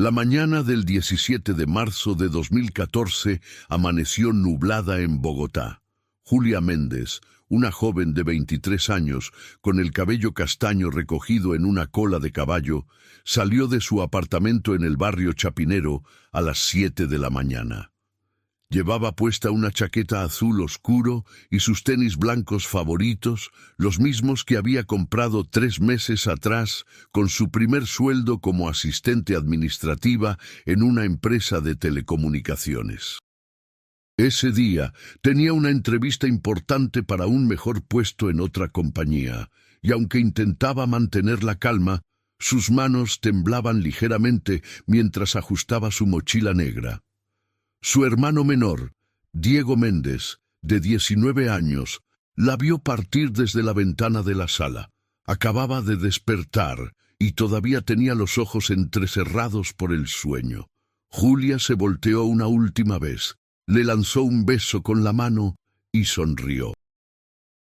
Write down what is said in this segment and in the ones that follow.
La mañana del 17 de marzo de 2014 amaneció nublada en Bogotá. Julia Méndez, una joven de 23 años, con el cabello castaño recogido en una cola de caballo, salió de su apartamento en el barrio Chapinero a las 7 de la mañana. Llevaba puesta una chaqueta azul oscuro y sus tenis blancos favoritos, los mismos que había comprado 3 meses atrás con su primer sueldo como asistente administrativa en una empresa de telecomunicaciones. Ese día tenía una entrevista importante para un mejor puesto en otra compañía, y aunque intentaba mantener la calma, sus manos temblaban ligeramente mientras ajustaba su mochila negra. Su hermano menor, Diego Méndez, de 19 años, la vio partir desde la ventana de la sala. Acababa de despertar y todavía tenía los ojos entrecerrados por el sueño. Julia se volteó una última vez, le lanzó un beso con la mano y sonrió.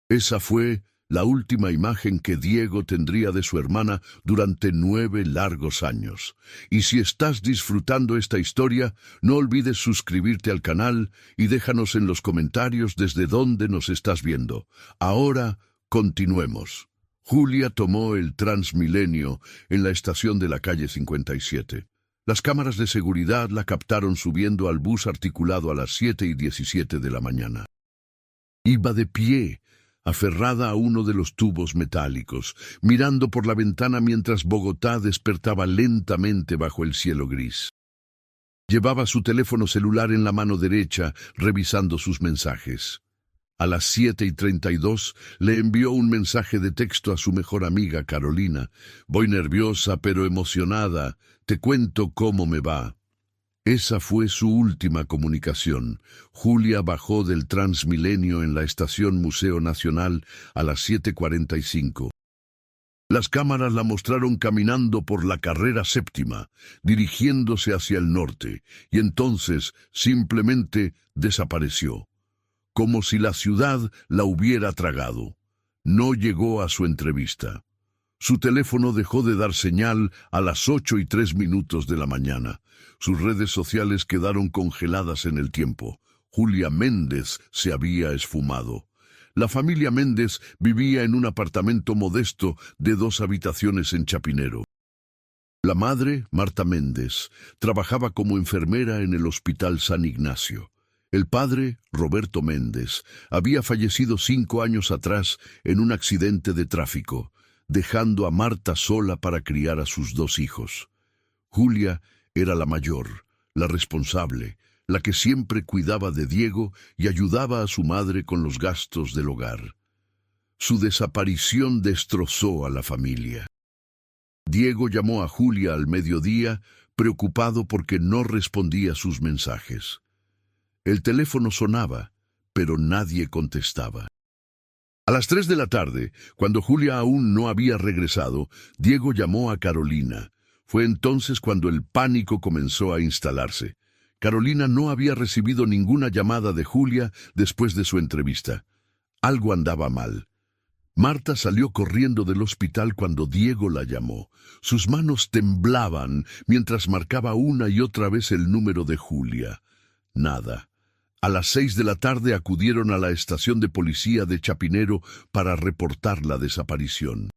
Esa fue la última imagen que Diego tendría de su hermana durante 9 largos años. Y si estás disfrutando esta historia, no olvides suscribirte al canal y déjanos en los comentarios desde dónde nos estás viendo. Ahora, continuemos. Julia tomó el Transmilenio en la estación de la calle 57. Las cámaras de seguridad la captaron subiendo al bus articulado a las 7:17 de la mañana. Iba de pie, aferrada a uno de los tubos metálicos, mirando por la ventana mientras Bogotá despertaba lentamente bajo el cielo gris. Llevaba su teléfono celular en la mano derecha, revisando sus mensajes. A las 7:32 le envió un mensaje de texto a su mejor amiga Carolina. «Voy nerviosa pero emocionada, te cuento cómo me va». Esa fue su última comunicación. Julia bajó del Transmilenio en la estación Museo Nacional a las 7:45. Las cámaras la mostraron caminando por la carrera séptima, dirigiéndose hacia el norte, y entonces simplemente desapareció, como si la ciudad la hubiera tragado. No llegó a su entrevista. Su teléfono dejó de dar señal a las 8:03 de la mañana. Sus redes sociales quedaron congeladas en el tiempo. Julia Méndez se había esfumado. La familia Méndez vivía en un apartamento modesto de 2 habitaciones en Chapinero. La madre, Marta Méndez, trabajaba como enfermera en el Hospital San Ignacio. El padre, Roberto Méndez, había fallecido 5 años atrás en un accidente de tráfico, dejando a Marta sola para criar a sus 2 hijos. Julia era la mayor, la responsable, la que siempre cuidaba de Diego y ayudaba a su madre con los gastos del hogar. Su desaparición destrozó a la familia. Diego llamó a Julia al mediodía, preocupado porque no respondía sus mensajes. El teléfono sonaba, pero nadie contestaba. A las 3 de la tarde, cuando Julia aún no había regresado, Diego llamó a Carolina. Fue entonces cuando el pánico comenzó a instalarse. Carolina no había recibido ninguna llamada de Julia después de su entrevista. Algo andaba mal. Marta salió corriendo del hospital cuando Diego la llamó. Sus manos temblaban mientras marcaba una y otra vez el número de Julia. Nada. A las 6 de la tarde acudieron a la estación de policía de Chapinero para reportar la desaparición.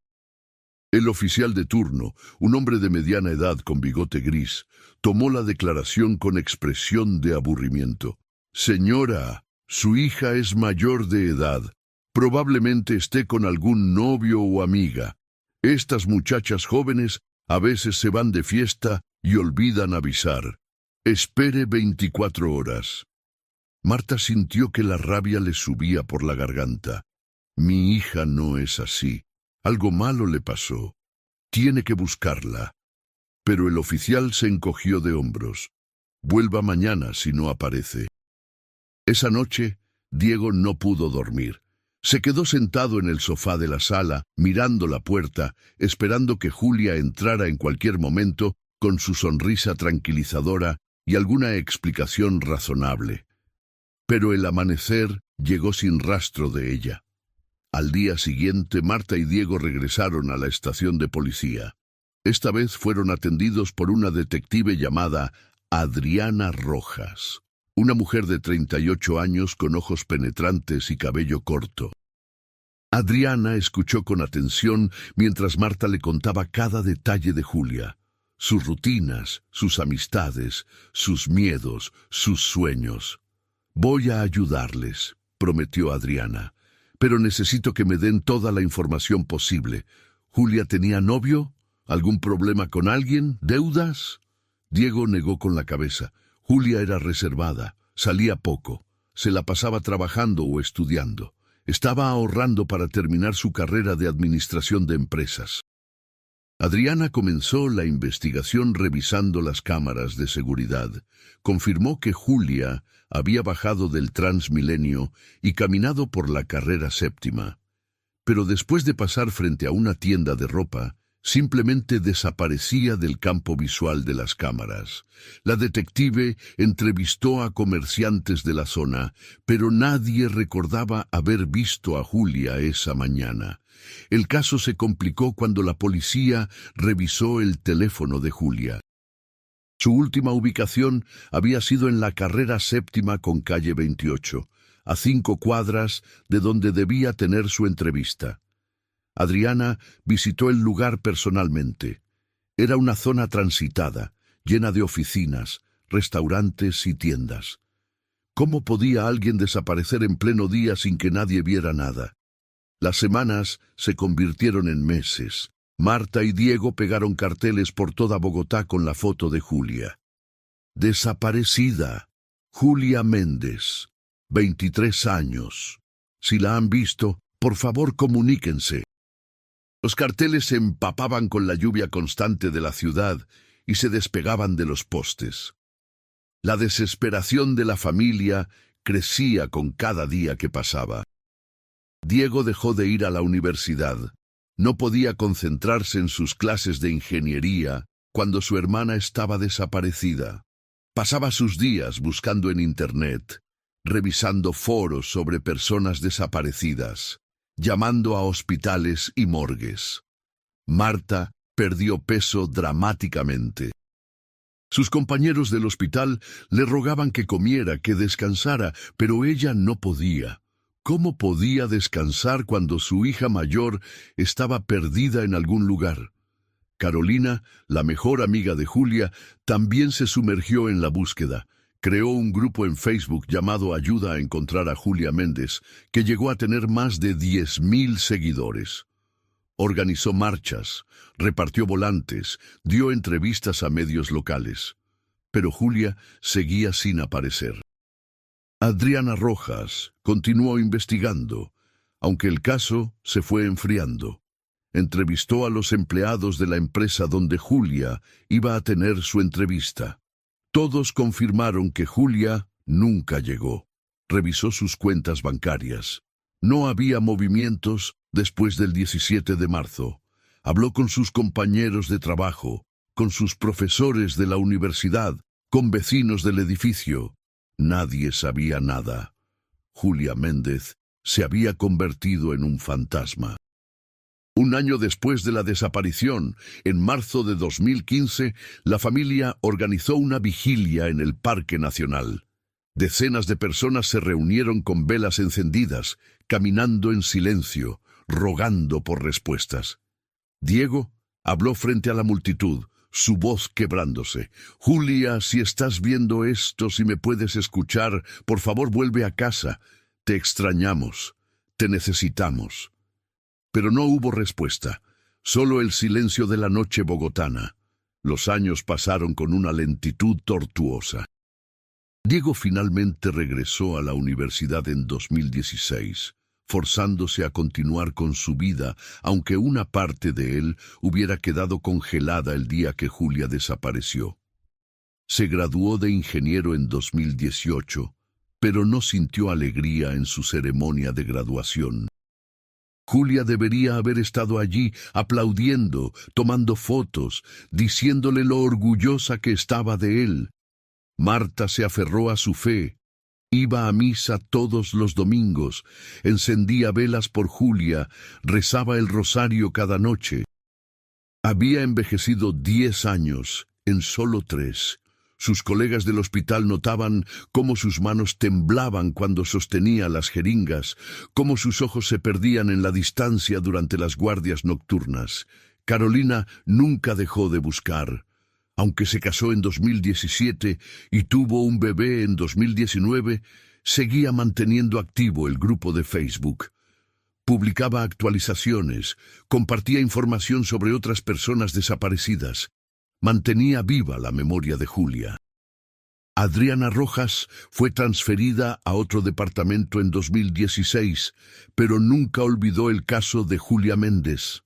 El oficial de turno, un hombre de mediana edad con bigote gris, tomó la declaración con expresión de aburrimiento. «Señora, su hija es mayor de edad. Probablemente esté con algún novio o amiga. Estas muchachas jóvenes a veces se van de fiesta y olvidan avisar. Espere 24 horas». Marta sintió que la rabia le subía por la garganta. «Mi hija no es así. Algo malo le pasó. Tiene que buscarla». Pero el oficial se encogió de hombros. «Vuelva mañana si no aparece». Esa noche, Diego no pudo dormir. Se quedó sentado en el sofá de la sala, mirando la puerta, esperando que Julia entrara en cualquier momento con su sonrisa tranquilizadora y alguna explicación razonable. Pero el amanecer llegó sin rastro de ella. Al día siguiente, Marta y Diego regresaron a la estación de policía. Esta vez fueron atendidos por una detective llamada Adriana Rojas, una mujer de 38 años con ojos penetrantes y cabello corto. Adriana escuchó con atención mientras Marta le contaba cada detalle de Julia, sus rutinas, sus amistades, sus miedos, sus sueños. «Voy a ayudarles», prometió Adriana, «pero necesito que me den toda la información posible. ¿Julia tenía novio? ¿Algún problema con alguien? ¿Deudas?» Diego negó con la cabeza. Julia era reservada, salía poco, se la pasaba trabajando o estudiando. Estaba ahorrando para terminar su carrera de administración de empresas. Adriana comenzó la investigación revisando las cámaras de seguridad. Confirmó que Julia había bajado del Transmilenio y caminado por la carrera séptima. Pero después de pasar frente a una tienda de ropa, simplemente desaparecía del campo visual de las cámaras. La detective entrevistó a comerciantes de la zona, pero nadie recordaba haber visto a Julia esa mañana. El caso se complicó cuando la policía revisó el teléfono de Julia. Su última ubicación había sido en la carrera séptima con calle 28, a 5 cuadras de donde debía tener su entrevista. Adriana visitó el lugar personalmente. Era una zona transitada, llena de oficinas, restaurantes y tiendas. ¿Cómo podía alguien desaparecer en pleno día sin que nadie viera nada? Las semanas se convirtieron en meses. Marta y Diego pegaron carteles por toda Bogotá con la foto de Julia. Desaparecida. Julia Méndez, 23 años. Si la han visto, por favor comuníquense. Los carteles se empapaban con la lluvia constante de la ciudad y se despegaban de los postes. La desesperación de la familia crecía con cada día que pasaba. Diego dejó de ir a la universidad. No podía concentrarse en sus clases de ingeniería cuando su hermana estaba desaparecida. Pasaba sus días buscando en Internet, revisando foros sobre personas desaparecidas, llamando a hospitales y morgues. Marta perdió peso dramáticamente. Sus compañeros del hospital le rogaban que comiera, que descansara, pero ella no podía. ¿Cómo podía descansar cuando su hija mayor estaba perdida en algún lugar? Carolina, la mejor amiga de Julia, también se sumergió en la búsqueda. Creó un grupo en Facebook llamado Ayuda a encontrar a Julia Méndez, que llegó a tener más de 10.000 seguidores. Organizó marchas, repartió volantes, dio entrevistas a medios locales. Pero Julia seguía sin aparecer. Adriana Rojas continuó investigando, aunque el caso se fue enfriando. Entrevistó a los empleados de la empresa donde Julia iba a tener su entrevista. Todos confirmaron que Julia nunca llegó. Revisó sus cuentas bancarias. No había movimientos después del 17 de marzo. Habló con sus compañeros de trabajo, con sus profesores de la universidad, con vecinos del edificio. Nadie sabía nada. Julia Méndez se había convertido en un fantasma. Un año después de la desaparición, en marzo de 2015, la familia organizó una vigilia en el Parque Nacional. Decenas de personas se reunieron con velas encendidas, caminando en silencio, rogando por respuestas. Diego habló frente a la multitud, su voz quebrándose. «Julia, si estás viendo esto, si me puedes escuchar, por favor vuelve a casa. Te extrañamos, te necesitamos». Pero no hubo respuesta, solo el silencio de la noche bogotana. Los años pasaron con una lentitud tortuosa. Diego finalmente regresó a la universidad en 2016, forzándose a continuar con su vida, aunque una parte de él hubiera quedado congelada el día que Julia desapareció. Se graduó de ingeniero en 2018, pero no sintió alegría en su ceremonia de graduación. Julia debería haber estado allí, aplaudiendo, tomando fotos, diciéndole lo orgullosa que estaba de él. Marta se aferró a su fe. Iba a misa todos los domingos, encendía velas por Julia, rezaba el rosario cada noche. Había envejecido 10 años en solo 3. Sus colegas del hospital notaban cómo sus manos temblaban cuando sostenía las jeringas, cómo sus ojos se perdían en la distancia durante las guardias nocturnas. Carolina nunca dejó de buscar. Aunque se casó en 2017 y tuvo un bebé en 2019, seguía manteniendo activo el grupo de Facebook. Publicaba actualizaciones, compartía información sobre otras personas desaparecidas. Mantenía viva la memoria de Julia. Adriana Rojas fue transferida a otro departamento en 2016, pero nunca olvidó el caso de Julia Méndez.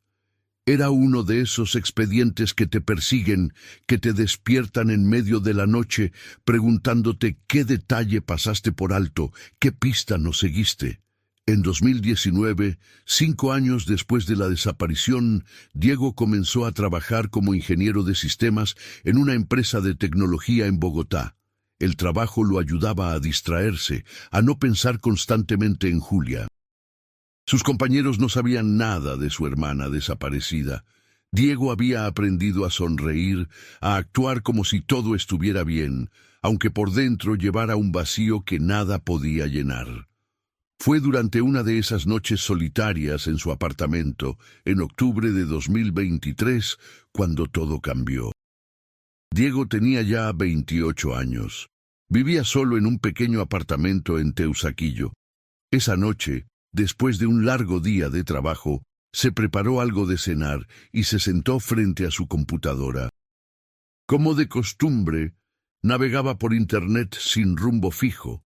Era uno de esos expedientes que te persiguen, que te despiertan en medio de la noche, preguntándote qué detalle pasaste por alto, qué pista no seguiste. En 2019, 5 años después de la desaparición, Diego comenzó a trabajar como ingeniero de sistemas en una empresa de tecnología en Bogotá. El trabajo lo ayudaba a distraerse, a no pensar constantemente en Julia. Sus compañeros no sabían nada de su hermana desaparecida. Diego había aprendido a sonreír, a actuar como si todo estuviera bien, aunque por dentro llevara un vacío que nada podía llenar. Fue durante una de esas noches solitarias en su apartamento, en octubre de 2023, cuando todo cambió. Diego tenía ya 28 años. Vivía solo en un pequeño apartamento en Teusaquillo. Esa noche, después de un largo día de trabajo, se preparó algo de cenar y se sentó frente a su computadora. Como de costumbre, navegaba por Internet sin rumbo fijo,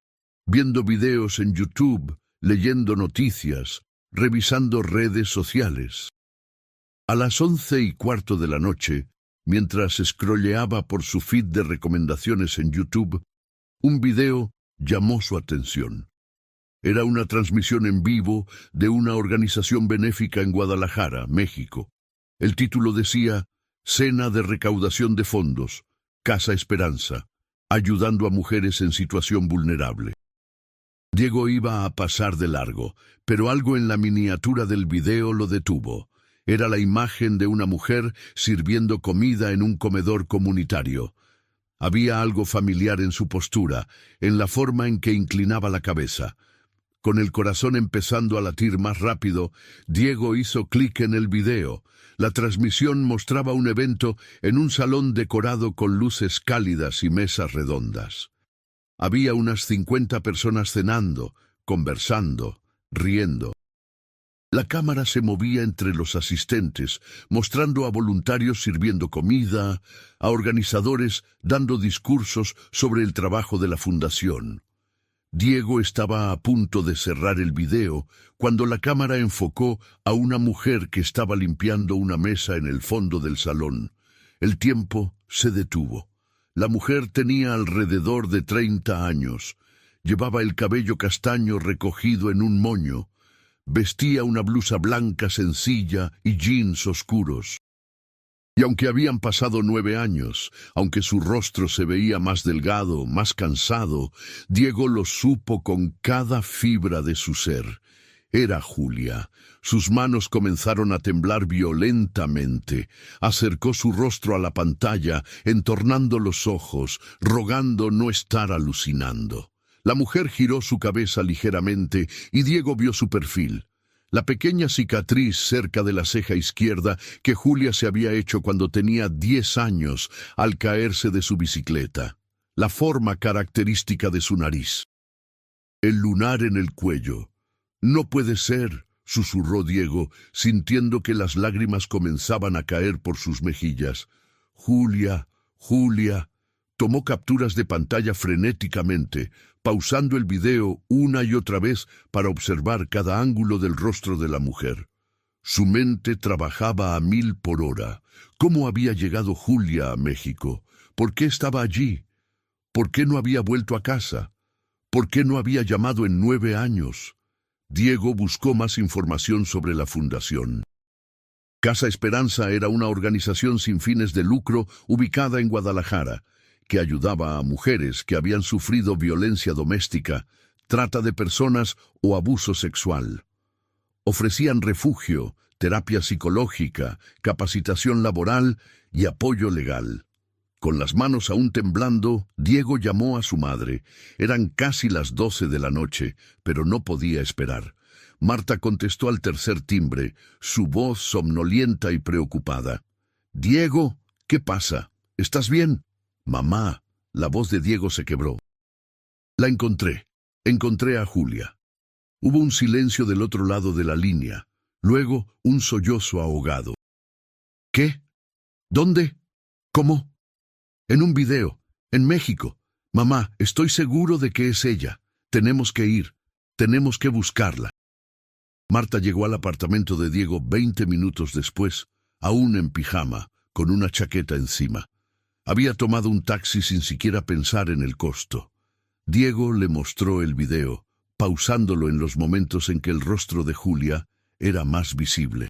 viendo videos en YouTube, leyendo noticias, revisando redes sociales. A las 11:15 de la noche, mientras scrolleaba por su feed de recomendaciones en YouTube, un video llamó su atención. Era una transmisión en vivo de una organización benéfica en Guadalajara, México. El título decía: Cena de recaudación de fondos, Casa Esperanza, ayudando a mujeres en situación vulnerable. Diego iba a pasar de largo, pero algo en la miniatura del video lo detuvo. Era la imagen de una mujer sirviendo comida en un comedor comunitario. Había algo familiar en su postura, en la forma en que inclinaba la cabeza. Con el corazón empezando a latir más rápido, Diego hizo clic en el video. La transmisión mostraba un evento en un salón decorado con luces cálidas y mesas redondas. Había unas 50 personas cenando, conversando, riendo. La cámara se movía entre los asistentes, mostrando a voluntarios sirviendo comida, a organizadores dando discursos sobre el trabajo de la fundación. Diego estaba a punto de cerrar el video cuando la cámara enfocó a una mujer que estaba limpiando una mesa en el fondo del salón. El tiempo se detuvo. La mujer tenía alrededor de 30 años. Llevaba el cabello castaño recogido en un moño. Vestía una blusa blanca sencilla y jeans oscuros. Y aunque habían pasado 9 años, aunque su rostro se veía más delgado, más cansado, Diego lo supo con cada fibra de su ser. Era Julia. Sus manos comenzaron a temblar violentamente. Acercó su rostro a la pantalla, entornando los ojos, rogando no estar alucinando. La mujer giró su cabeza ligeramente y Diego vio su perfil. La pequeña cicatriz cerca de la ceja izquierda que Julia se había hecho cuando tenía 10 años al caerse de su bicicleta. La forma característica de su nariz. El lunar en el cuello. «No puede ser», susurró Diego, sintiendo que las lágrimas comenzaban a caer por sus mejillas. «Julia, Julia». Tomó capturas de pantalla frenéticamente, pausando el video una y otra vez para observar cada ángulo del rostro de la mujer. Su mente trabajaba a 1000 por hora. ¿Cómo había llegado Julia a México? ¿Por qué estaba allí? ¿Por qué no había vuelto a casa? ¿Por qué no había llamado en 9 años? Diego buscó más información sobre la fundación. Casa Esperanza era una organización sin fines de lucro ubicada en Guadalajara, que ayudaba a mujeres que habían sufrido violencia doméstica, trata de personas o abuso sexual. Ofrecían refugio, terapia psicológica, capacitación laboral y apoyo legal. Con las manos aún temblando, Diego llamó a su madre. Eran casi las 12 de la noche, pero no podía esperar. Marta contestó al tercer timbre, su voz somnolienta y preocupada. «Diego, ¿qué pasa? ¿Estás bien?» «Mamá», la voz de Diego se quebró. «La encontré. Encontré a Julia». Hubo un silencio del otro lado de la línea. Luego, un sollozo ahogado. «¿Qué? ¿Dónde? ¿Cómo?» «En un video. En México. Mamá, estoy seguro de que es ella. Tenemos que ir. Tenemos que buscarla». Marta llegó al apartamento de Diego 20 minutos después, aún en pijama, con una chaqueta encima. Había tomado un taxi sin siquiera pensar en el costo. Diego le mostró el video, pausándolo en los momentos en que el rostro de Julia era más visible.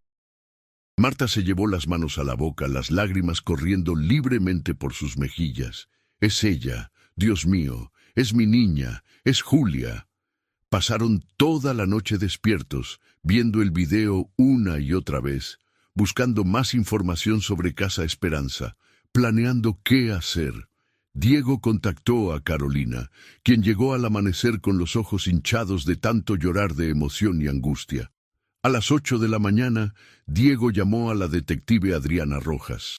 Marta se llevó las manos a la boca, las lágrimas corriendo libremente por sus mejillas. «Es ella, Dios mío, es mi niña, es Julia». Pasaron toda la noche despiertos, viendo el video una y otra vez, buscando más información sobre Casa Esperanza, planeando qué hacer. Diego contactó a Carolina, quien llegó al amanecer con los ojos hinchados de tanto llorar de emoción y angustia. A las 8 de la mañana, Diego llamó a la detective Adriana Rojas.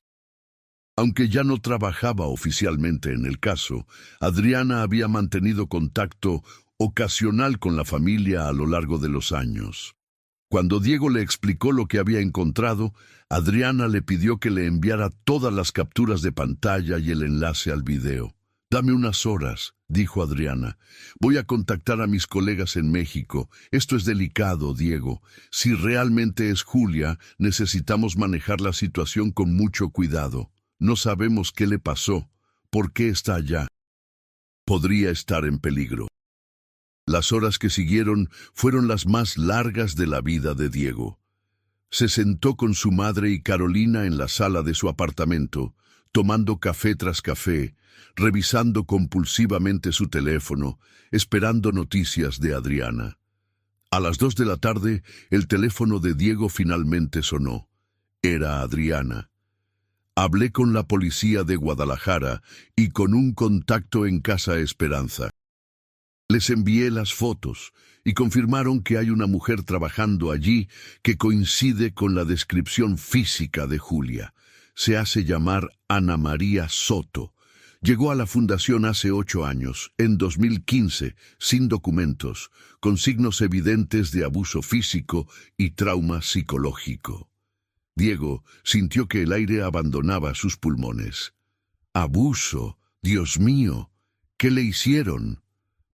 Aunque ya no trabajaba oficialmente en el caso, Adriana había mantenido contacto ocasional con la familia a lo largo de los años. Cuando Diego le explicó lo que había encontrado, Adriana le pidió que le enviara todas las capturas de pantalla y el enlace al video. «Dame unas horas», dijo Adriana. «Voy a contactar a mis colegas en México. Esto es delicado, Diego. Si realmente es Julia, necesitamos manejar la situación con mucho cuidado. No sabemos qué le pasó, por qué está allá. Podría estar en peligro». Las horas que siguieron fueron las más largas de la vida de Diego. Se sentó con su madre y Carolina en la sala de su apartamento, tomando café tras café, revisando compulsivamente su teléfono, esperando noticias de Adriana. A las 2 de la tarde, el teléfono de Diego finalmente sonó. Era Adriana. «Hablé con la policía de Guadalajara y con un contacto en Casa Esperanza. Les envié las fotos y confirmaron que hay una mujer trabajando allí que coincide con la descripción física de Julia. Se hace llamar Ana María Soto. Llegó a la fundación hace 8 años, en 2015, sin documentos, con signos evidentes de abuso físico y trauma psicológico». Diego sintió que el aire abandonaba sus pulmones. «Abuso, Dios mío, ¿qué le hicieron?»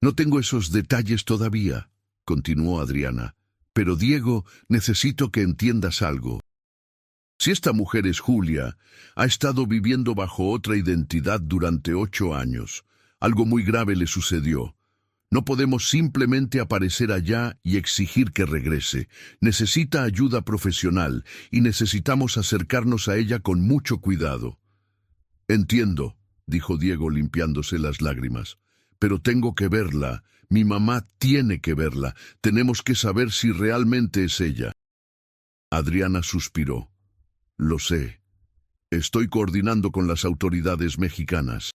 «No tengo esos detalles todavía», continuó Adriana. «Pero Diego, necesito que entiendas algo. Si esta mujer es Julia, ha estado viviendo bajo otra identidad durante 8 años. Algo muy grave le sucedió. No podemos simplemente aparecer allá y exigir que regrese. Necesita ayuda profesional y necesitamos acercarnos a ella con mucho cuidado». «Entiendo», dijo Diego limpiándose las lágrimas. «Pero tengo que verla. Mi mamá tiene que verla. Tenemos que saber si realmente es ella». Adriana suspiró. «Lo sé. Estoy coordinando con las autoridades mexicanas.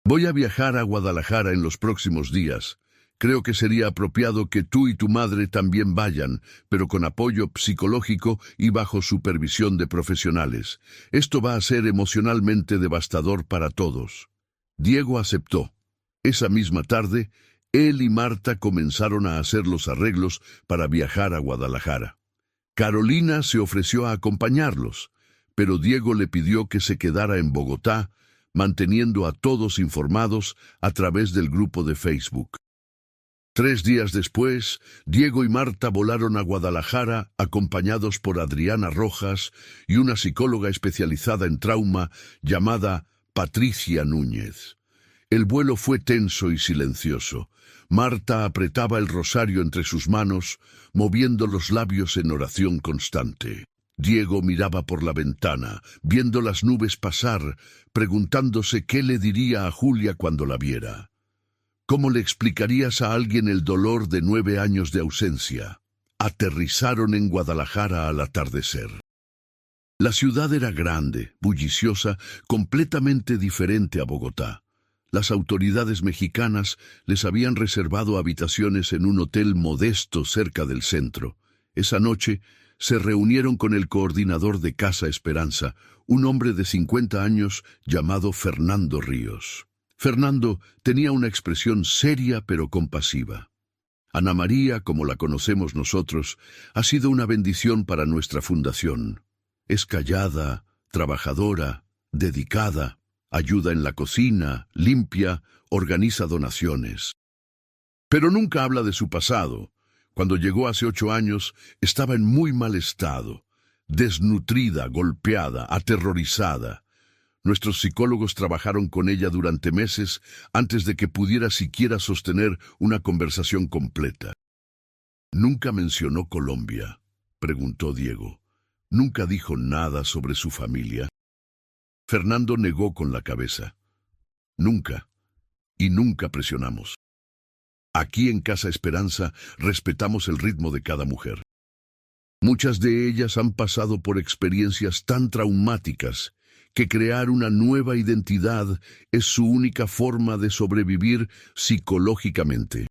Voy a viajar a Guadalajara en los próximos días. Creo que sería apropiado que tú y tu madre también vayan, pero con apoyo psicológico y bajo supervisión de profesionales. Esto va a ser emocionalmente devastador para todos». Diego aceptó. Esa misma tarde, él y Marta comenzaron a hacer los arreglos para viajar a Guadalajara. Carolina se ofreció a acompañarlos, pero Diego le pidió que se quedara en Bogotá, manteniendo a todos informados a través del grupo de Facebook. 3 días después, Diego y Marta volaron a Guadalajara acompañados por Adriana Rojas y una psicóloga especializada en trauma llamada Patricia Núñez. El vuelo fue tenso y silencioso. Marta apretaba el rosario entre sus manos, moviendo los labios en oración constante. Diego miraba por la ventana, viendo las nubes pasar, preguntándose qué le diría a Julia cuando la viera. ¿Cómo le explicarías a alguien el dolor de 9 años de ausencia? aterrizaron en Guadalajara al atardecer. La ciudad era grande, bulliciosa, completamente diferente a Bogotá. Las autoridades mexicanas les habían reservado habitaciones en un hotel modesto cerca del centro. Esa noche se reunieron con el coordinador de Casa Esperanza, un hombre de 50 años llamado Fernando Ríos. Fernando tenía una expresión seria pero compasiva. Ana María, como la conocemos nosotros, ha sido una bendición para nuestra fundación. Es callada, trabajadora, dedicada, ayuda en la cocina, limpia, organiza donaciones. Pero nunca habla de su pasado. Cuando llegó hace 8 años, estaba en muy mal estado, desnutrida, golpeada, aterrorizada. Nuestros psicólogos trabajaron con ella durante meses antes de que pudiera siquiera sostener una conversación completa. ¿Nunca mencionó Colombia?, preguntó Diego. ¿Nunca dijo nada sobre su familia? Fernando negó con la cabeza. Nunca. Y nunca presionamos. Aquí en Casa Esperanza respetamos el ritmo de cada mujer. Muchas de ellas han pasado por experiencias tan traumáticas que crear una nueva identidad es su única forma de sobrevivir psicológicamente.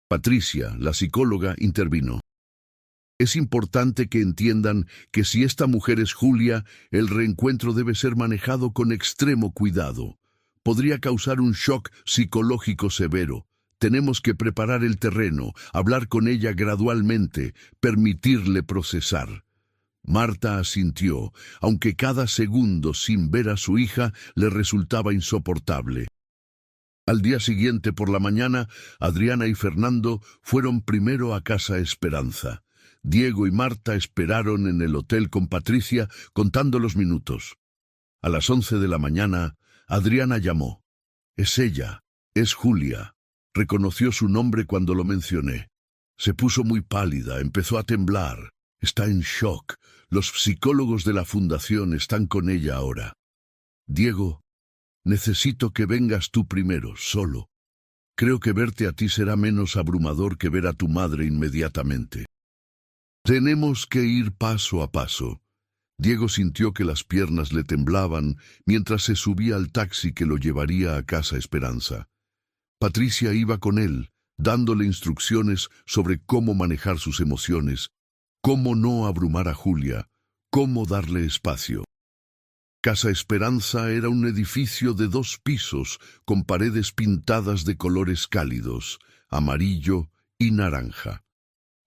Patricia, la psicóloga, intervino. Es importante que entiendan que si esta mujer es Julia, el reencuentro debe ser manejado con extremo cuidado. Podría causar un shock psicológico severo. Tenemos que preparar el terreno, hablar con ella gradualmente, permitirle procesar. Marta asintió, aunque cada segundo sin ver a su hija le resultaba insoportable. Al día siguiente por la mañana, Adriana y Fernando fueron primero a Casa Esperanza. Diego y Marta esperaron en el hotel con Patricia, contando los minutos. A las 11 de la mañana, Adriana llamó. Es ella, es Julia. Reconoció su nombre cuando lo mencioné. Se puso muy pálida, empezó a temblar. Está en shock. Los psicólogos de la fundación están con ella ahora. Diego, necesito que vengas tú primero, solo. Creo que verte a ti será menos abrumador que ver a tu madre inmediatamente. Tenemos que ir paso a paso. Diego sintió que las piernas le temblaban mientras se subía al taxi que lo llevaría a Casa Esperanza. Patricia iba con él, dándole instrucciones sobre cómo manejar sus emociones, cómo no abrumar a Julia, cómo darle espacio. Casa Esperanza era un edificio de 2 pisos con paredes pintadas de colores cálidos, amarillo y naranja.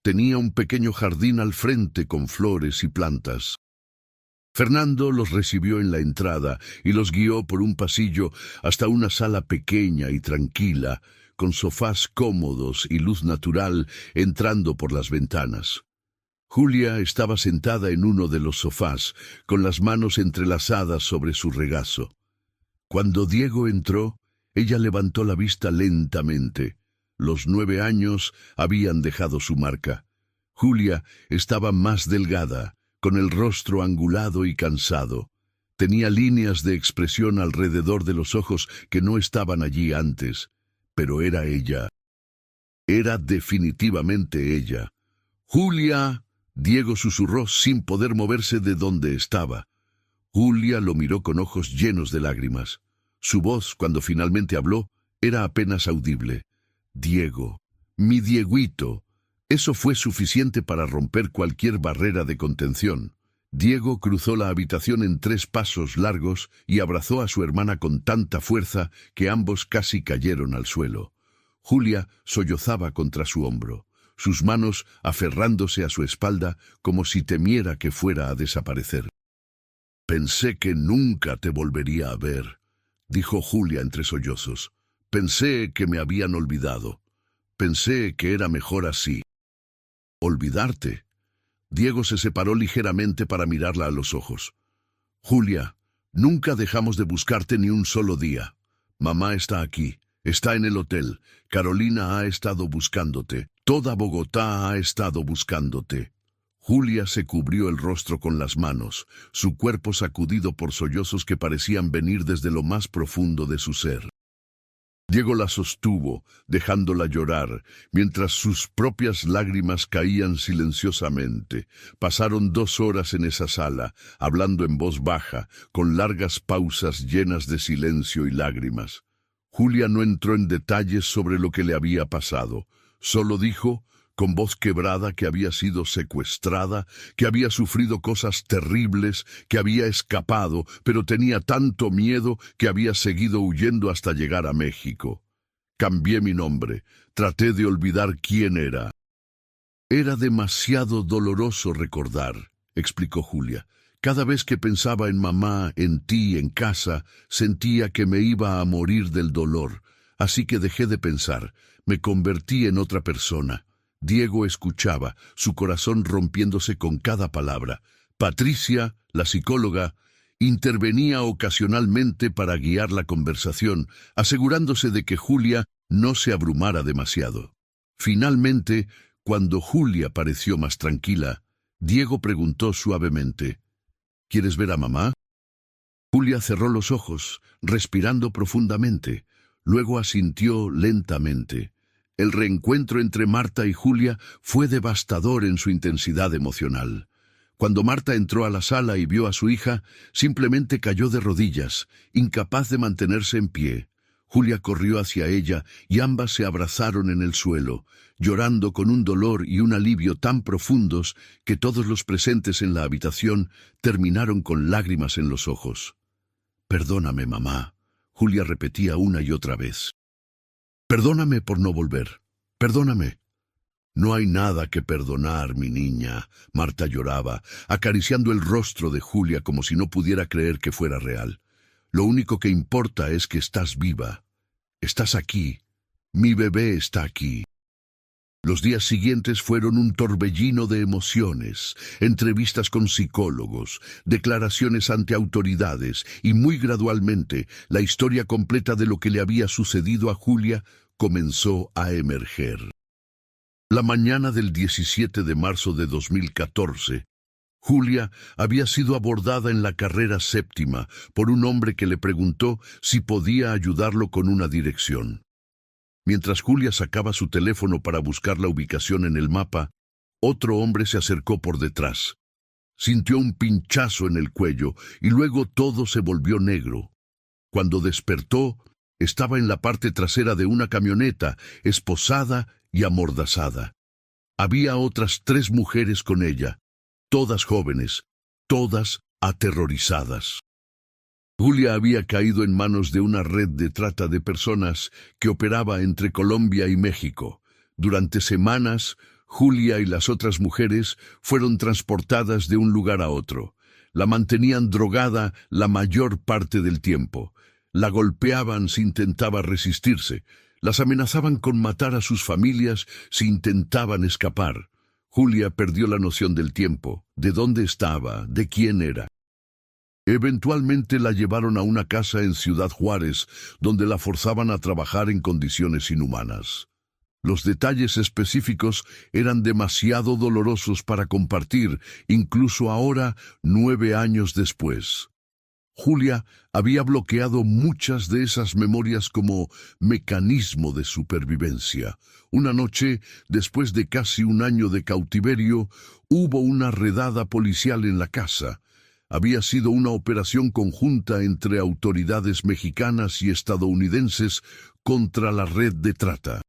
Tenía un pequeño jardín al frente con flores y plantas. Fernando los recibió en la entrada y los guió por un pasillo hasta una sala pequeña y tranquila, con sofás cómodos y luz natural entrando por las ventanas. Julia estaba sentada en uno de los sofás, con las manos entrelazadas sobre su regazo. Cuando Diego entró, ella levantó la vista lentamente. Los 9 años habían dejado su marca. Julia estaba más delgada, con el rostro angulado y cansado. Tenía líneas de expresión alrededor de los ojos que no estaban allí antes, pero era ella. Era definitivamente ella. «Julia», Diego susurró sin poder moverse de donde estaba. Julia lo miró con ojos llenos de lágrimas. Su voz, cuando finalmente habló, era apenas audible. «Diego, mi Dieguito». Eso fue suficiente para romper cualquier barrera de contención. Diego cruzó la habitación en 3 pasos largos y abrazó a su hermana con tanta fuerza que ambos casi cayeron al suelo. Julia sollozaba contra su hombro, sus manos aferrándose a su espalda como si temiera que fuera a desaparecer. «Pensé que nunca te volvería a ver», dijo Julia entre sollozos. «Pensé que me habían olvidado. Pensé que era mejor así». «¿Olvidarte?». Diego se separó ligeramente para mirarla a los ojos. «Julia, nunca dejamos de buscarte ni un solo día. Mamá está aquí, está en el hotel. Carolina ha estado buscándote. Toda Bogotá ha estado buscándote». Julia se cubrió el rostro con las manos, su cuerpo sacudido por sollozos que parecían venir desde lo más profundo de su ser. Diego la sostuvo, dejándola llorar, mientras sus propias lágrimas caían silenciosamente. Pasaron 2 horas en esa sala, hablando en voz baja, con largas pausas llenas de silencio y lágrimas. Julia no entró en detalles sobre lo que le había pasado. Solo dijo, con voz quebrada, que había sido secuestrada, que había sufrido cosas terribles, que había escapado, pero tenía tanto miedo que había seguido huyendo hasta llegar a México. Cambié mi nombre, traté de olvidar quién era. Era demasiado doloroso recordar, explicó Julia. Cada vez que pensaba en mamá, en ti, en casa, sentía que me iba a morir del dolor. Así que dejé de pensar, me convertí en otra persona. Diego escuchaba, su corazón rompiéndose con cada palabra. Patricia, la psicóloga, intervenía ocasionalmente para guiar la conversación, asegurándose de que Julia no se abrumara demasiado. Finalmente, cuando Julia pareció más tranquila, Diego preguntó suavemente, ¿quieres ver a mamá? Julia cerró los ojos, respirando profundamente. Luego asintió lentamente. El reencuentro entre Marta y Julia fue devastador en su intensidad emocional. Cuando Marta entró a la sala y vio a su hija, simplemente cayó de rodillas, incapaz de mantenerse en pie. Julia corrió hacia ella y ambas se abrazaron en el suelo, llorando con un dolor y un alivio tan profundos que todos los presentes en la habitación terminaron con lágrimas en los ojos. «Perdóname, mamá», Julia repetía una y otra vez. «Perdóname por no volver. Perdóname». «No hay nada que perdonar, mi niña», Marta lloraba, acariciando el rostro de Julia como si no pudiera creer que fuera real. «Lo único que importa es que estás viva. Estás aquí. Mi bebé está aquí». Los días siguientes fueron un torbellino de emociones, entrevistas con psicólogos, declaraciones ante autoridades y muy gradualmente la historia completa de lo que le había sucedido a Julia comenzó a emerger. La mañana del 17 de marzo de 2014, Julia había sido abordada en la carrera séptima por un hombre que le preguntó si podía ayudarlo con una dirección. Mientras Julia sacaba su teléfono para buscar la ubicación en el mapa, otro hombre se acercó por detrás. Sintió un pinchazo en el cuello y luego todo se volvió negro. Cuando despertó, estaba en la parte trasera de una camioneta, esposada y amordazada. Había otras 3 mujeres con ella, todas jóvenes, todas aterrorizadas. Julia había caído en manos de una red de trata de personas que operaba entre Colombia y México. Durante semanas, Julia y las otras mujeres fueron transportadas de un lugar a otro. La mantenían drogada la mayor parte del tiempo. La golpeaban si intentaba resistirse. Las amenazaban con matar a sus familias si intentaban escapar. Julia perdió la noción del tiempo, de dónde estaba, de quién era. Eventualmente la llevaron a una casa en Ciudad Juárez, donde la forzaban a trabajar en condiciones inhumanas. Los detalles específicos eran demasiado dolorosos para compartir, incluso ahora, 9 años después. Julia había bloqueado muchas de esas memorias como mecanismo de supervivencia. Una noche, después de casi un año de cautiverio, hubo una redada policial en la casa. Había sido una operación conjunta entre autoridades mexicanas y estadounidenses contra la red de trata.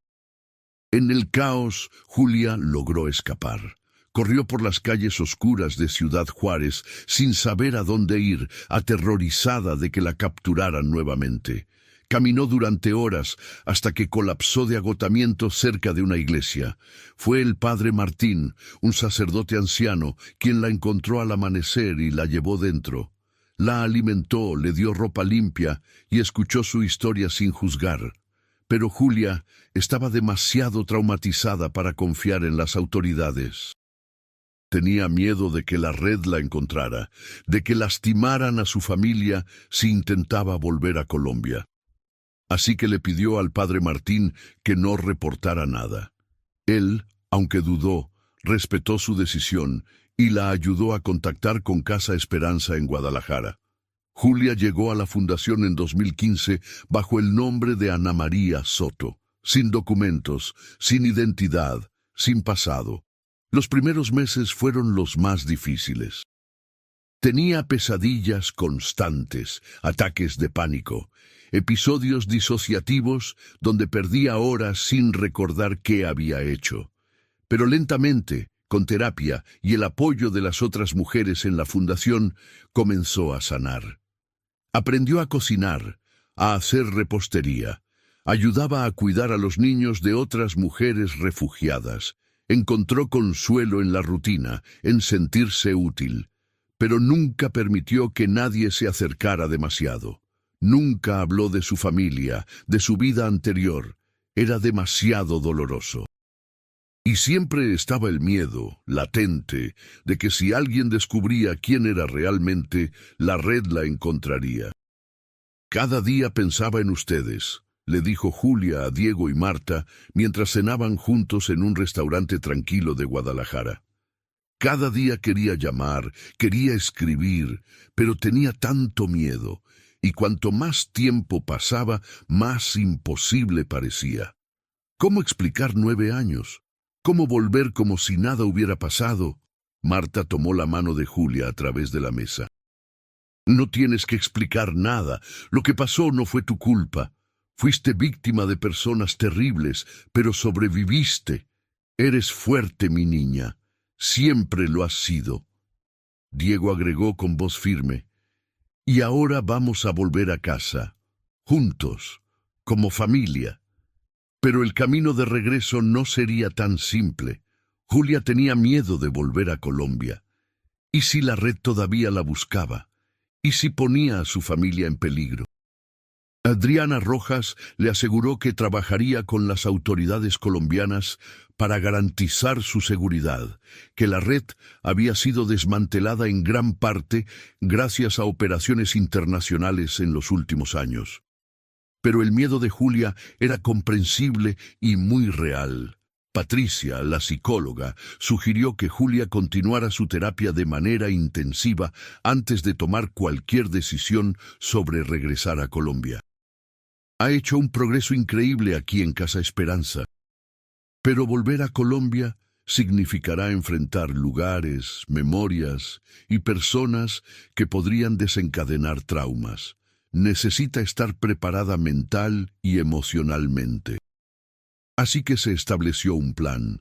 En el caos, Julia logró escapar. Corrió por las calles oscuras de Ciudad Juárez sin saber a dónde ir, aterrorizada de que la capturaran nuevamente. Caminó durante horas hasta que colapsó de agotamiento cerca de una iglesia. Fue el padre Martín, un sacerdote anciano, quien la encontró al amanecer y la llevó dentro. La alimentó, le dio ropa limpia y escuchó su historia sin juzgar. Pero Julia estaba demasiado traumatizada para confiar en las autoridades. Tenía miedo de que la red la encontrara, de que lastimaran a su familia si intentaba volver a Colombia. Así que le pidió al padre Martín que no reportara nada. Él, aunque dudó, respetó su decisión y la ayudó a contactar con Casa Esperanza en Guadalajara. Julia llegó a la fundación en 2015 bajo el nombre de Ana María Soto, sin documentos, sin identidad, sin pasado. Los primeros meses fueron los más difíciles. Tenía pesadillas constantes, ataques de pánico, episodios disociativos donde perdía horas sin recordar qué había hecho. Pero lentamente, con terapia y el apoyo de las otras mujeres en la fundación, comenzó a sanar. Aprendió a cocinar, a hacer repostería, ayudaba a cuidar a los niños de otras mujeres refugiadas, encontró consuelo en la rutina, en sentirse útil, pero nunca permitió que nadie se acercara demasiado. Nunca habló de su familia, de su vida anterior. Era demasiado doloroso. Y siempre estaba el miedo, latente, de que si alguien descubría quién era realmente, la red la encontraría. Cada día pensaba en ustedes, le dijo Julia a Diego y Marta mientras cenaban juntos en un restaurante tranquilo de Guadalajara. Cada día quería llamar, quería escribir, pero tenía tanto miedo, y cuanto más tiempo pasaba, más imposible parecía. ¿Cómo explicar 9 años? ¿Cómo volver como si nada hubiera pasado? Marta tomó la mano de Julia a través de la mesa. No tienes que explicar nada. Lo que pasó no fue tu culpa. Fuiste víctima de personas terribles, pero sobreviviste. Eres fuerte, mi niña. Siempre lo has sido. Diego agregó con voz firme. Y ahora vamos a volver a casa, juntos, como familia. Pero el camino de regreso no sería tan simple. Julia tenía miedo de volver a Colombia. ¿Y si la red todavía la buscaba? ¿Y si ponía a su familia en peligro? Adriana Rojas le aseguró que trabajaría con las autoridades colombianas para garantizar su seguridad, que la red había sido desmantelada en gran parte gracias a operaciones internacionales en los últimos años. Pero el miedo de Julia era comprensible y muy real. Patricia, la psicóloga, sugirió que Julia continuara su terapia de manera intensiva antes de tomar cualquier decisión sobre regresar a Colombia. Ha hecho un progreso increíble aquí en Casa Esperanza. Pero volver a Colombia significará enfrentar lugares, memorias y personas que podrían desencadenar traumas. Necesita estar preparada mental y emocionalmente. Así que se estableció un plan.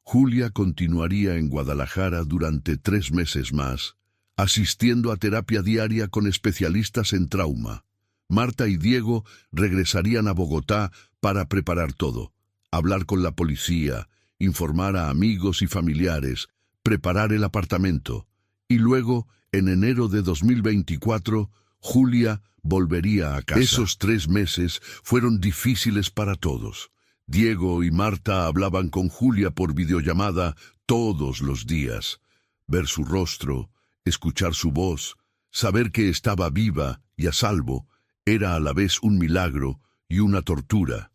Julia continuaría en Guadalajara durante 3 meses más, asistiendo a terapia diaria con especialistas en trauma. Marta y Diego regresarían a Bogotá para preparar todo, hablar con la policía, informar a amigos y familiares, preparar el apartamento. Y luego, en enero de 2024, Julia volvería a casa. Esos 3 meses fueron difíciles para todos. Diego y Marta hablaban con Julia por videollamada todos los días. Ver su rostro, escuchar su voz, saber que estaba viva y a salvo, era a la vez un milagro y una tortura,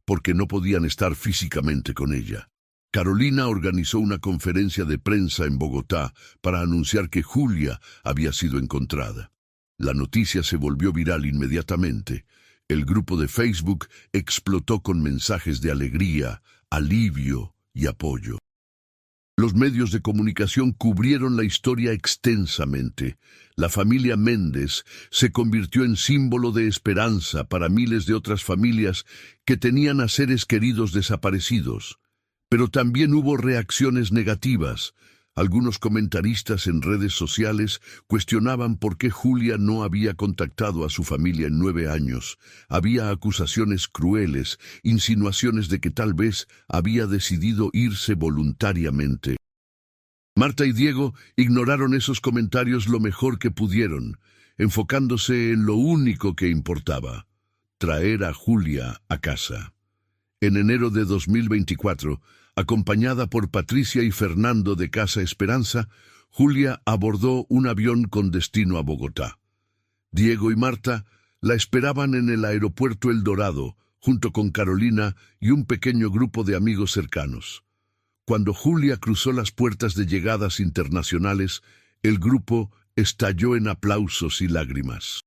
porque no podían estar físicamente con ella. Carolina organizó una conferencia de prensa en Bogotá para anunciar que Julia había sido encontrada. La noticia se volvió viral inmediatamente. El grupo de Facebook explotó con mensajes de alegría, alivio y apoyo. Los medios de comunicación cubrieron la historia extensamente. La familia Méndez se convirtió en símbolo de esperanza para miles de otras familias que tenían a seres queridos desaparecidos. Pero también hubo reacciones negativas. Algunos comentaristas en redes sociales cuestionaban por qué Julia no había contactado a su familia en 9 años. Había acusaciones crueles, insinuaciones de que tal vez había decidido irse voluntariamente. Marta y Diego ignoraron esos comentarios lo mejor que pudieron, enfocándose en lo único que importaba: traer a Julia a casa. En enero de 2024, acompañada por Patricia y Fernando de Casa Esperanza, Julia abordó un avión con destino a Bogotá. Diego y Marta la esperaban en el aeropuerto El Dorado, junto con Carolina y un pequeño grupo de amigos cercanos. Cuando Julia cruzó las puertas de llegadas internacionales, el grupo estalló en aplausos y lágrimas.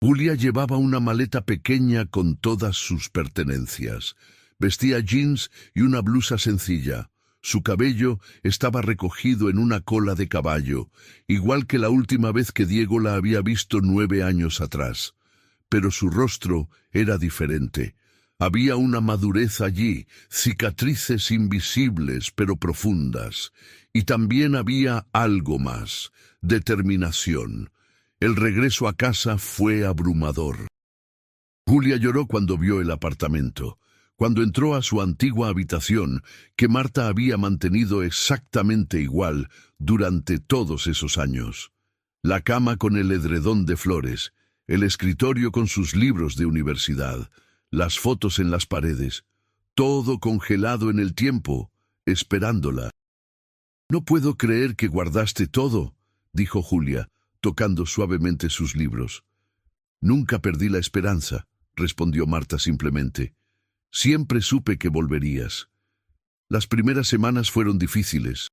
Julia llevaba una maleta pequeña con todas sus pertenencias. Vestía jeans y una blusa sencilla. Su cabello estaba recogido en una cola de caballo, igual que la última vez que Diego la había visto 9 años atrás. Pero su rostro era diferente. Había una madurez allí, cicatrices invisibles pero profundas. Y también había algo más, determinación. El regreso a casa fue abrumador. Julia lloró cuando vio el apartamento, cuando entró a su antigua habitación, que Marta había mantenido exactamente igual durante todos esos años. La cama con el edredón de flores, el escritorio con sus libros de universidad, las fotos en las paredes, todo congelado en el tiempo, esperándola. «No puedo creer que guardaste todo», dijo Julia, tocando suavemente sus libros. «Nunca perdí la esperanza», respondió Marta simplemente. «Siempre supe que volverías». Las primeras semanas fueron difíciles.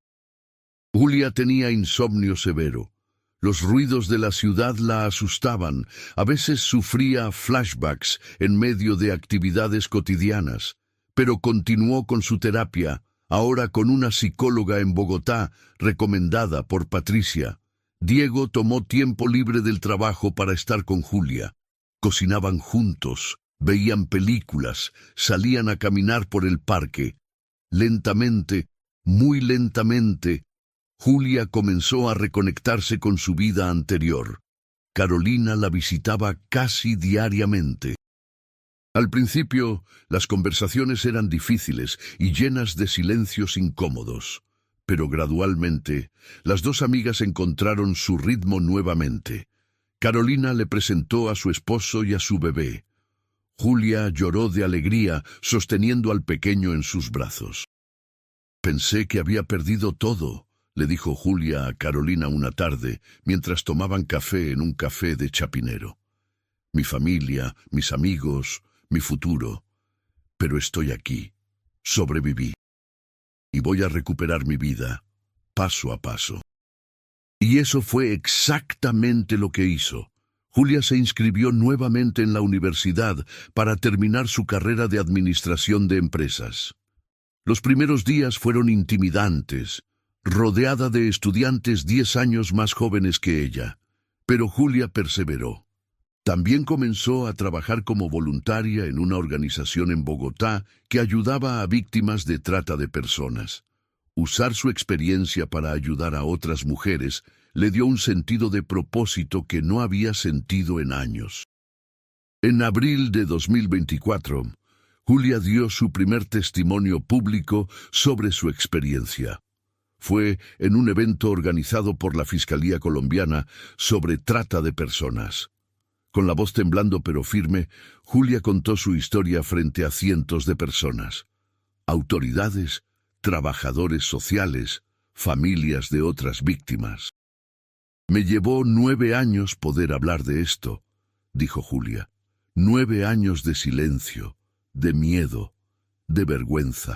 Julia tenía insomnio severo. Los ruidos de la ciudad la asustaban. A veces sufría flashbacks en medio de actividades cotidianas. Pero continuó con su terapia, ahora con una psicóloga en Bogotá, recomendada por Patricia. Diego tomó tiempo libre del trabajo para estar con Julia. Cocinaban juntos, veían películas, salían a caminar por el parque. Lentamente, muy lentamente, Julia comenzó a reconectarse con su vida anterior. Carolina la visitaba casi diariamente. Al principio, las conversaciones eran difíciles y llenas de silencios incómodos. Pero gradualmente, las dos amigas encontraron su ritmo nuevamente. Carolina le presentó a su esposo y a su bebé. Julia lloró de alegría, sosteniendo al pequeño en sus brazos. «Pensé que había perdido todo», le dijo Julia a Carolina una tarde, mientras tomaban café en un café de Chapinero. «Mi familia, mis amigos, mi futuro. Pero estoy aquí. Sobreviví. Y voy a recuperar mi vida, paso a paso». Y eso fue exactamente lo que hizo. Julia se inscribió nuevamente en la universidad para terminar su carrera de administración de empresas. Los primeros días fueron intimidantes, rodeada de estudiantes 10 años más jóvenes que ella. Pero Julia perseveró. También comenzó a trabajar como voluntaria en una organización en Bogotá que ayudaba a víctimas de trata de personas. Usar su experiencia para ayudar a otras mujeres le dio un sentido de propósito que no había sentido en años. En abril de 2024, Julia dio su primer testimonio público sobre su experiencia. Fue en un evento organizado por la Fiscalía Colombiana sobre trata de personas. Con la voz temblando pero firme, Julia contó su historia frente a cientos de personas. Autoridades, trabajadores sociales, familias de otras víctimas. «Me llevó 9 años poder hablar de esto», dijo Julia. 9 años de silencio, de miedo, de vergüenza.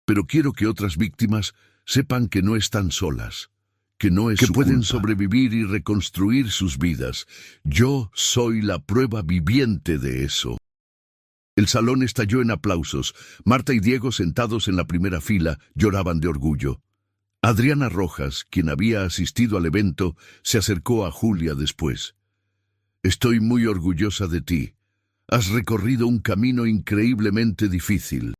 «Pero quiero que otras víctimas sepan que no están solas, que no es que pueden sobrevivir y reconstruir sus vidas. Yo soy la prueba viviente de eso». El salón estalló en aplausos. Marta y Diego, sentados en la primera fila, lloraban de orgullo. Adriana Rojas, quien había asistido al evento, se acercó a Julia después. «Estoy muy orgullosa de ti. Has recorrido un camino increíblemente difícil».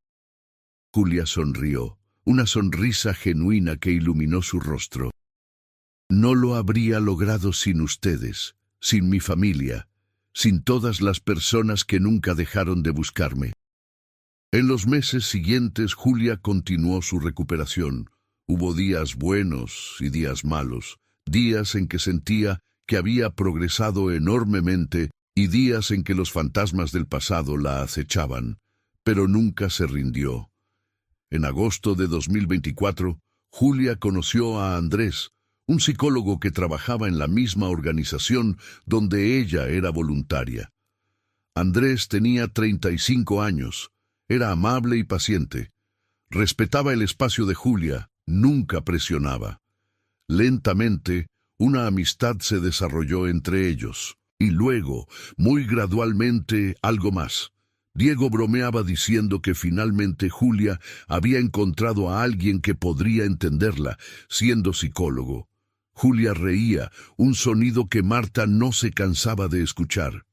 Julia sonrió, una sonrisa genuina que iluminó su rostro. «No lo habría logrado sin ustedes, sin mi familia, sin todas las personas que nunca dejaron de buscarme». En los meses siguientes, Julia continuó su recuperación. Hubo días buenos y días malos, días en que sentía que había progresado enormemente y días en que los fantasmas del pasado la acechaban, pero nunca se rindió. En agosto de 2024, Julia conoció a Andrés, un psicólogo que trabajaba en la misma organización donde ella era voluntaria. Andrés tenía 35 años, era amable y paciente. Respetaba el espacio de Julia, nunca presionaba. Lentamente, una amistad se desarrolló entre ellos. Y luego, muy gradualmente, algo más. Diego bromeaba diciendo que finalmente Julia había encontrado a alguien que podría entenderla, siendo psicólogo. Julia reía, un sonido que Marta no se cansaba de escuchar.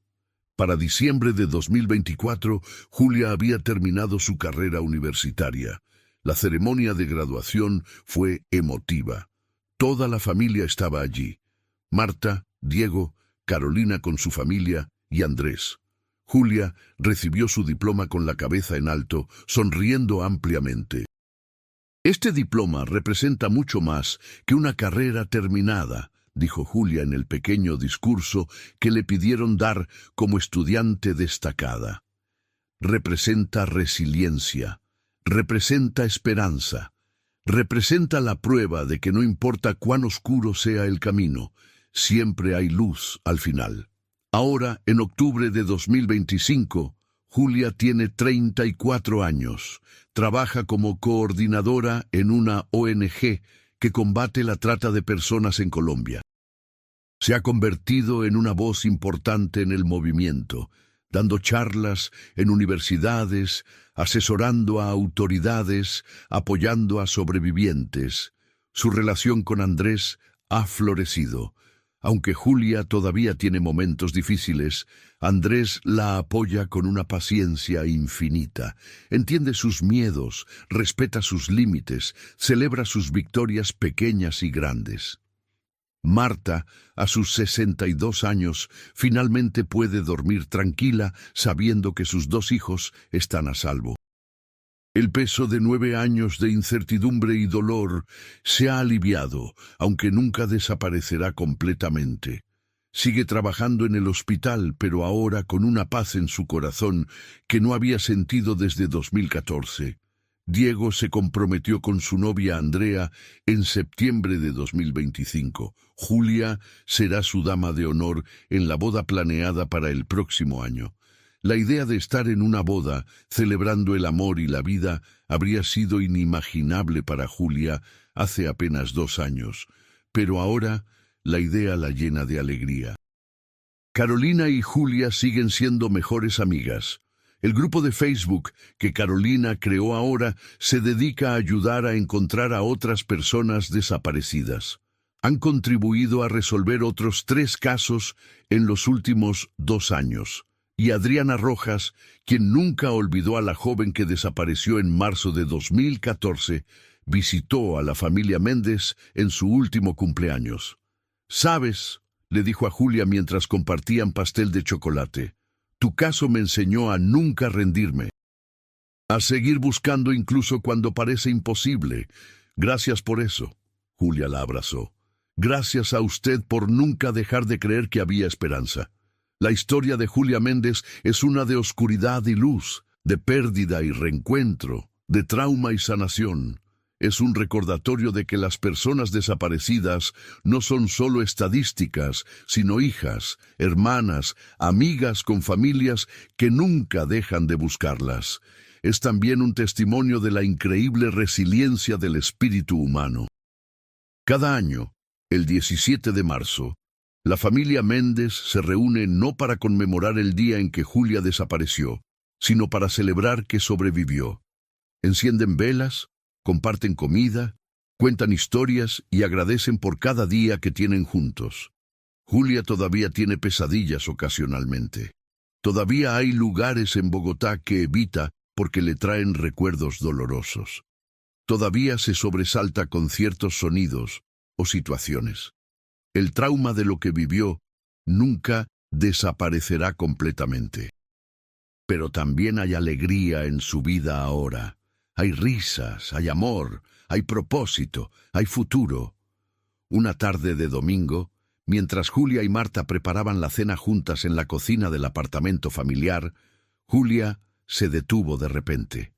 Para diciembre de 2024, Julia había terminado su carrera universitaria. La ceremonia de graduación fue emotiva. Toda la familia estaba allí. Marta, Diego, Carolina con su familia y Andrés. Julia recibió su diploma con la cabeza en alto, sonriendo ampliamente. «Este diploma representa mucho más que una carrera terminada», dijo Julia en el pequeño discurso que le pidieron dar como estudiante destacada. «Representa resiliencia, representa esperanza, representa la prueba de que no importa cuán oscuro sea el camino, siempre hay luz al final». Ahora, en octubre de 2025, Julia tiene 34 años. Trabaja como coordinadora en una ONG que combate la trata de personas en Colombia. Se ha convertido en una voz importante en el movimiento, dando charlas en universidades, asesorando a autoridades, apoyando a sobrevivientes. Su relación con Andrés ha florecido. Aunque Julia todavía tiene momentos difíciles, Andrés la apoya con una paciencia infinita. Entiende sus miedos, respeta sus límites, celebra sus victorias pequeñas y grandes. Marta, a sus 62 años, finalmente puede dormir tranquila sabiendo que sus 2 hijos están a salvo. El peso de 9 años de incertidumbre y dolor se ha aliviado, aunque nunca desaparecerá completamente. Sigue trabajando en el hospital, pero ahora con una paz en su corazón que no había sentido desde 2014. Diego se comprometió con su novia Andrea en septiembre de 2025. Julia será su dama de honor en la boda planeada para el próximo año. La idea de estar en una boda, celebrando el amor y la vida, habría sido inimaginable para Julia hace apenas 2 años, pero ahora la idea la llena de alegría. Carolina y Julia siguen siendo mejores amigas. El grupo de Facebook que Carolina creó ahora se dedica a ayudar a encontrar a otras personas desaparecidas. Han contribuido a resolver otros 3 casos en los últimos 2 años. Y Adriana Rojas, quien nunca olvidó a la joven que desapareció en marzo de 2014, visitó a la familia Méndez en su último cumpleaños. «¿Sabes?», le dijo a Julia mientras compartían pastel de chocolate, «tu caso me enseñó a nunca rendirme, a seguir buscando incluso cuando parece imposible. Gracias por eso». Julia la abrazó. «Gracias a usted por nunca dejar de creer que había esperanza». La historia de Julia Méndez es una de oscuridad y luz, de pérdida y reencuentro, de trauma y sanación. Es un recordatorio de que las personas desaparecidas no son solo estadísticas, sino hijas, hermanas, amigas con familias que nunca dejan de buscarlas. Es también un testimonio de la increíble resiliencia del espíritu humano. Cada año, el 17 de marzo, la familia Méndez se reúne no para conmemorar el día en que Julia desapareció, sino para celebrar que sobrevivió. Encienden velas, comparten comida, cuentan historias y agradecen por cada día que tienen juntos. Julia todavía tiene pesadillas ocasionalmente. Todavía hay lugares en Bogotá que evita porque le traen recuerdos dolorosos. Todavía se sobresalta con ciertos sonidos o situaciones. El trauma de lo que vivió nunca desaparecerá completamente. Pero también hay alegría en su vida ahora. Hay risas, hay amor, hay propósito, hay futuro. Una tarde de domingo, mientras Julia y Marta preparaban la cena juntas en la cocina del apartamento familiar, Julia se detuvo de repente.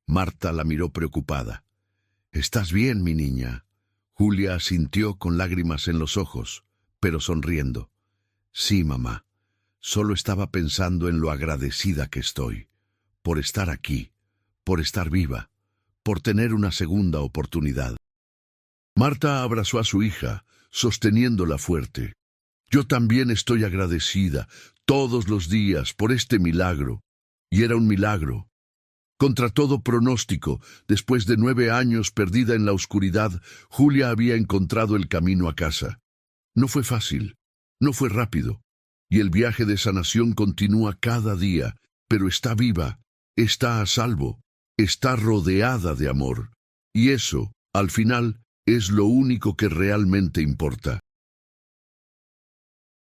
Marta la miró preocupada. «¿Estás bien, mi niña?». Julia asintió con lágrimas en los ojos, pero sonriendo. «Sí, mamá. Solo estaba pensando en lo agradecida que estoy, por estar aquí, por estar viva, por tener una segunda oportunidad». Marta abrazó a su hija, sosteniéndola fuerte. Yo también estoy agradecida todos los días por este milagro. Y era un milagro. Contra todo pronóstico, después de 9 años perdida en la oscuridad, Julia había encontrado el camino a casa. No fue fácil, no fue rápido, y el viaje de sanación continúa cada día, pero está viva, está a salvo, está rodeada de amor. Y eso, al final, es lo único que realmente importa.